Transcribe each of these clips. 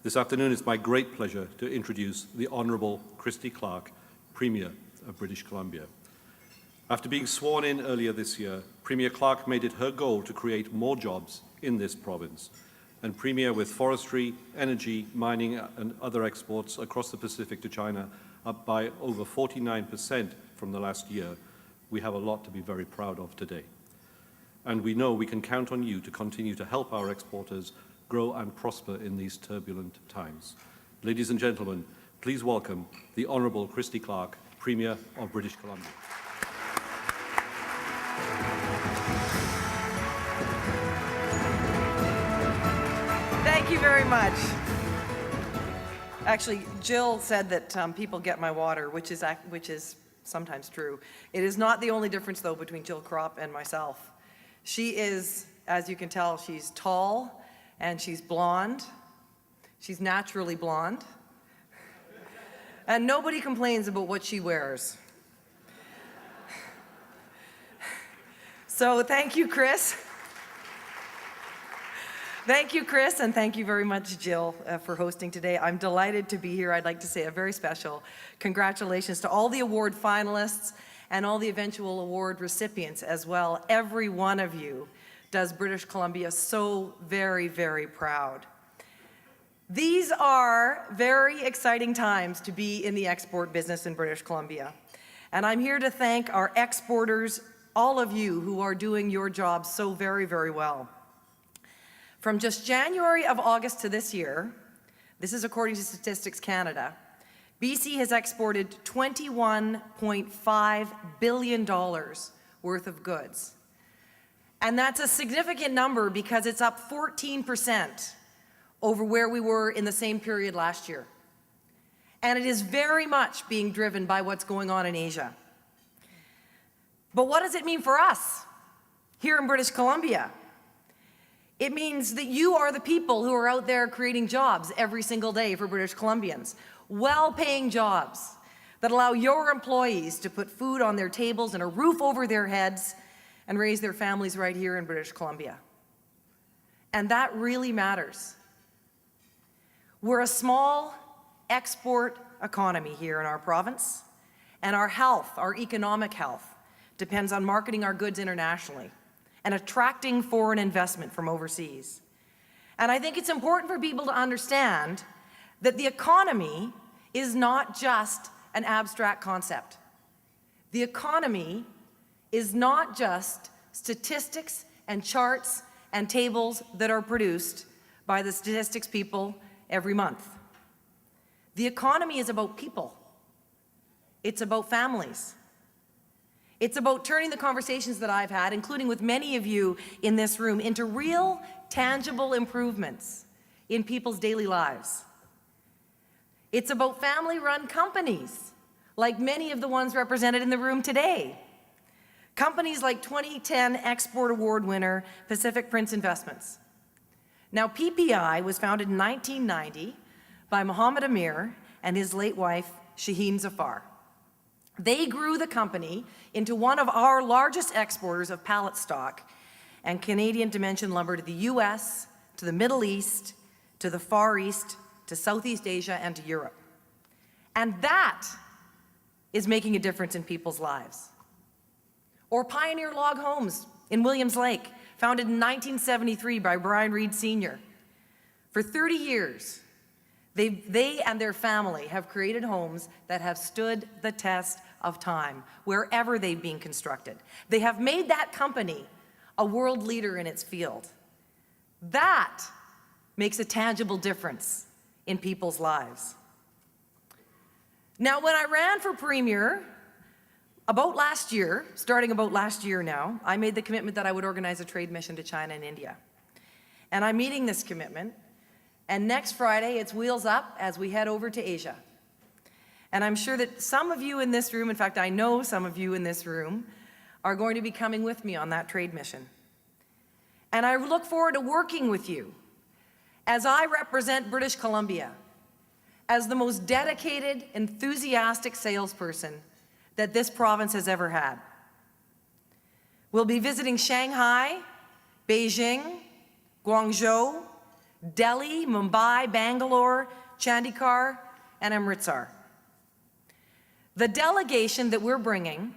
This afternoon it's my great pleasure to introduce the Honourable Christy Clark, Premier of British Columbia. After being sworn in earlier this year, Premier Clark made it her goal to create more jobs in this province. And Premier, with forestry, energy, mining and other exports across the Pacific to China up by over 49% from the last year, we have a lot to be very proud of today. And we know we can count on you to continue to help our exporters grow and prosper in these turbulent times. Ladies and gentlemen, please welcome the Honourable Christy Clark, Premier of British Columbia. Thank you very much. Actually, Jill said that people get my water, which is sometimes true. It is not the only difference, though, between Jill Kropp and myself. She is, as you can tell, she's tall and she's blonde. She's naturally blonde. And nobody complains about what she wears. So thank you, Chris. Thank you, Chris, and thank you very much, Jill, for hosting today. I'm delighted to be here. I'd like to say a very special congratulations to all the award finalists and all the eventual award recipients as well. Every one of you does British Columbia so very, very proud. These are very exciting times to be in the export business in British Columbia. And I'm here to thank our exporters, all of you who are doing your jobs so very, very well. From just January of August to this year, this is according to Statistics Canada, BC has exported $21.5 billion worth of goods. And that's a significant number because it's up 14% over where we were in the same period last year. And it is very much being driven by what's going on in Asia. But what does it mean for us here in British Columbia? It means that you are the people who are out there creating jobs every single day for British Columbians, well-paying jobs that allow your employees to put food on their tables and a roof over their heads and raise their families right here in British Columbia. And that really matters. We're a small export economy here in our province, and our health, our economic health, depends on marketing our goods internationally and attracting foreign investment from overseas. And I think it's important for people to understand that the economy is not just an abstract concept. The economy is not just statistics and charts and tables that are produced by the statistics people every month. The economy is about people. It's about families. It's about turning the conversations that I've had, including with many of you in this room, into real, tangible improvements in people's daily lives. It's about family-run companies, like many of the ones represented in the room today. Companies like 2010 Export Award winner Pacific Prince Investments. Now, PPI was founded in 1990 by Mohammed Amir and his late wife, Shaheen Zafar. They grew the company into one of our largest exporters of pallet stock and Canadian dimension lumber to the US, to the Middle East, to the Far East, to Southeast Asia, and to Europe. And that is making a difference in people's lives. Or Pioneer Log Homes in Williams Lake, founded in 1973 by Brian Reed Sr. For 30 years, they and their family have created homes that have stood the test of time, wherever they've been constructed. They have made that company a world leader in its field. That makes a tangible difference in people's lives. Now, when I ran for Premier, about last year, starting about last year now, I made the commitment that I would organize a trade mission to China and India. And I'm meeting this commitment. And next Friday, it's wheels up as we head over to Asia. And I'm sure that some of you in this room, in fact, I know some of you in this room, are going to be coming with me on that trade mission. And I look forward to working with you as I represent British Columbia as the most dedicated, enthusiastic salesperson that this province has ever had. We'll be visiting Shanghai, Beijing, Guangzhou, Delhi, Mumbai, Bangalore, Chandigarh, and Amritsar. The delegation that we're bringing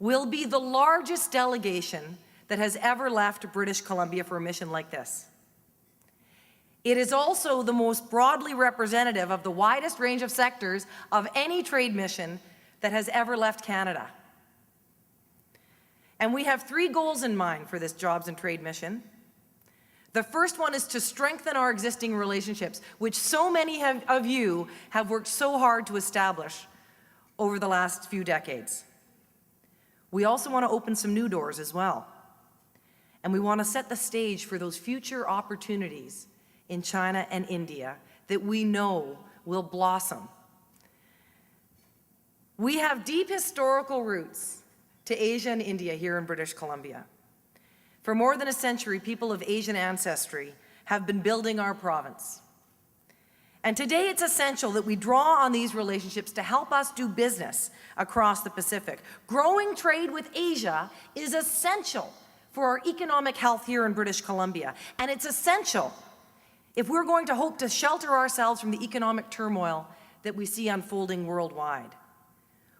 will be the largest delegation that has ever left British Columbia for a mission like this. It is also the most broadly representative of the widest range of sectors of any trade mission that has ever left Canada. And we have 3 goals in mind for this jobs and trade mission. The first one is to strengthen our existing relationships, which so many of you have worked so hard to establish over the last few decades. We also want to open some new doors as well. And we want to set the stage for those future opportunities in China and India that we know will blossom. We have deep historical roots to Asia and India here in British Columbia. For more than a century, people of Asian ancestry have been building our province. And today it's essential that we draw on these relationships to help us do business across the Pacific. Growing trade with Asia is essential for our economic health here in British Columbia. And it's essential if we're going to hope to shelter ourselves from the economic turmoil that we see unfolding worldwide.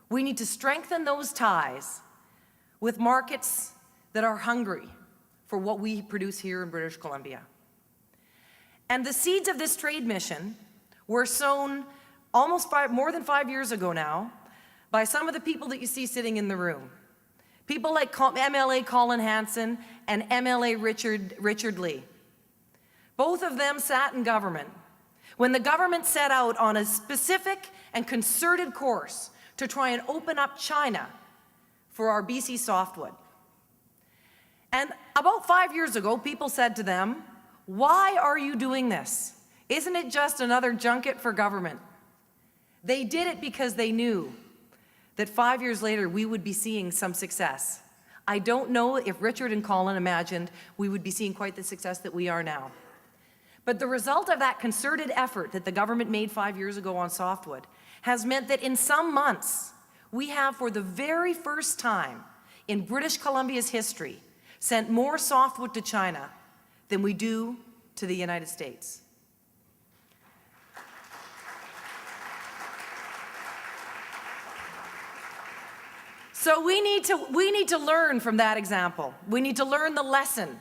We need to strengthen those ties with markets that are hungry for what we produce here in British Columbia. And the seeds of this trade mission were sown more than 5 years ago now by some of the people that you see sitting in the room. People like MLA Colin Hanson and MLA Richard Lee. Both of them sat in government when the government set out on a specific and concerted course to try and open up China for our BC softwood. And about 5 years ago, people said to them, "Why are you doing this? Isn't it just another junket for government?" They did it because they knew that 5 years later we would be seeing some success. I don't know if Richard and Colin imagined we would be seeing quite the success that we are now. But the result of that concerted effort that the government made 5 years ago on softwood has meant that in some months, we have, for the very first time in British Columbia's history, sent more softwood to China than we do to the United States. So we need to learn from that example. We need to learn the lesson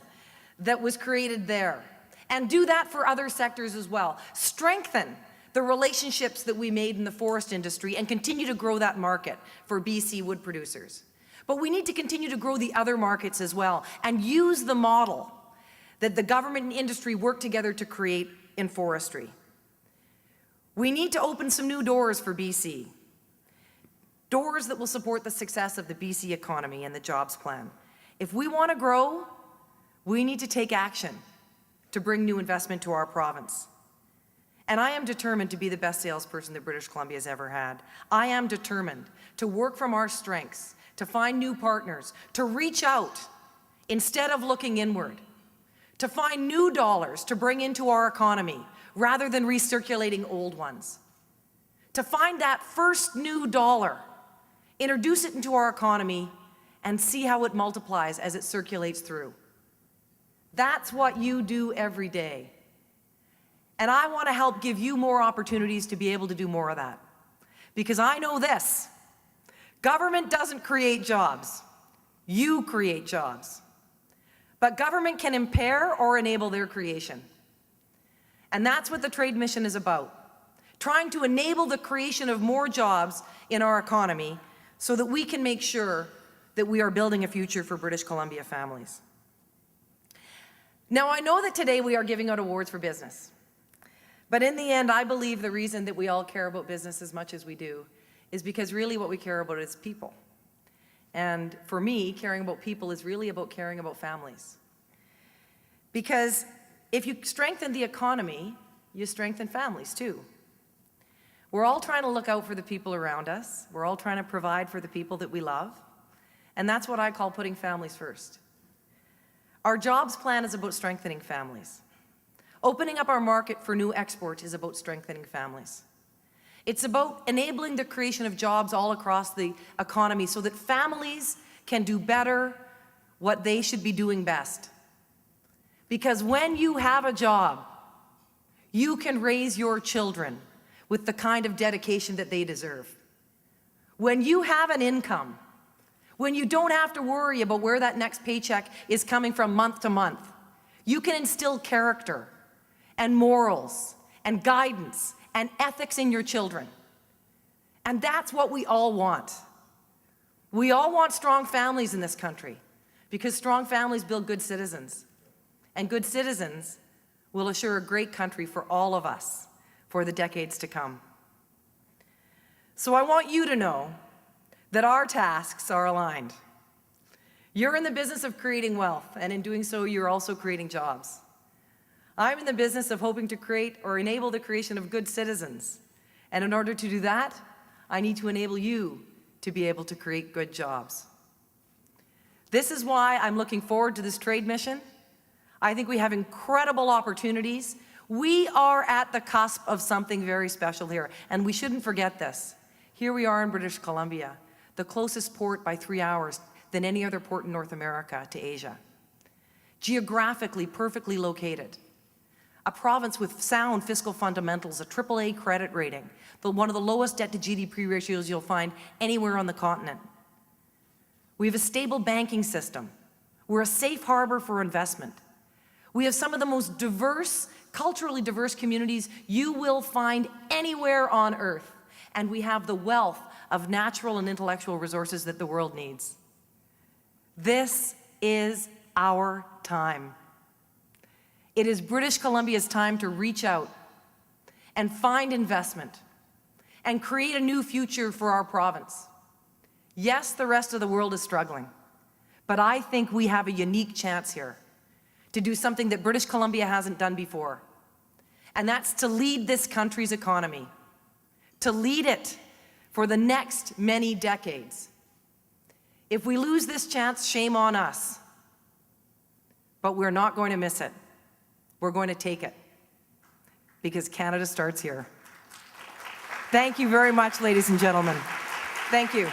that was created there and do that for other sectors as well. Strengthen the relationships that we made in the forest industry and continue to grow that market for BC wood producers. But we need to continue to grow the other markets as well and use the model that the government and industry work together to create in forestry. We need to open some new doors for BC. Doors that will support the success of the BC economy and the jobs plan. If we want to grow, we need to take action to bring new investment to our province. And I am determined to be the best salesperson that British Columbia has ever had. I am determined to work from our strengths, to find new partners, to reach out instead of looking inward, to find new dollars to bring into our economy rather than recirculating old ones, to find that first new dollar, introduce it into our economy, and see how it multiplies as it circulates through. That's what you do every day. And I want to help give you more opportunities to be able to do more of that. Because I know this, government doesn't create jobs, you create jobs. But government can impair or enable their creation. And that's what the trade mission is about, trying to enable the creation of more jobs in our economy so that we can make sure that we are building a future for British Columbia families. Now, I know that today we are giving out awards for business. But in the end, I believe the reason that we all care about business as much as we do is because really what we care about is people. And for me, caring about people is really about caring about families. Because if you strengthen the economy, you strengthen families too. We're all trying to look out for the people around us. We're all trying to provide for the people that we love. And that's what I call putting families first. Our jobs plan is about strengthening families. Opening up our market for new exports is about strengthening families. It's about enabling the creation of jobs all across the economy so that families can do better what they should be doing best. Because when you have a job, you can raise your children with the kind of dedication that they deserve. When you have an income, when you don't have to worry about where that next paycheck is coming from month to month, you can instill character and morals and guidance and ethics in your children. And that's what we all want. We all want strong families in this country because strong families build good citizens. And good citizens will assure a great country for all of us for the decades to come. So I want you to know that our tasks are aligned. You're in the business of creating wealth, and in doing so, you're also creating jobs. I'm in the business of hoping to create or enable the creation of good citizens. And in order to do that, I need to enable you to be able to create good jobs. This is why I'm looking forward to this trade mission. I think we have incredible opportunities. We are at the cusp of something very special here, and we shouldn't forget this. Here we are in British Columbia, the closest port by 3 hours than any other port in North America to Asia. Geographically perfectly located. A province with sound fiscal fundamentals, a AAA credit rating, one of the lowest debt to GDP ratios you'll find anywhere on the continent. We have a stable banking system. We're a safe harbor for investment. We have some of the most diverse, culturally diverse communities you will find anywhere on earth. And we have the wealth of natural and intellectual resources that the world needs. This is our time. It is British Columbia's time to reach out and find investment and create a new future for our province. Yes, the rest of the world is struggling, but I think we have a unique chance here to do something that British Columbia hasn't done before, and that's to lead this country's economy, to lead it for the next many decades. If we lose this chance, shame on us, but we're not going to miss it. We're going to take it, because Canada starts here. Thank you very much, ladies and gentlemen. Thank you.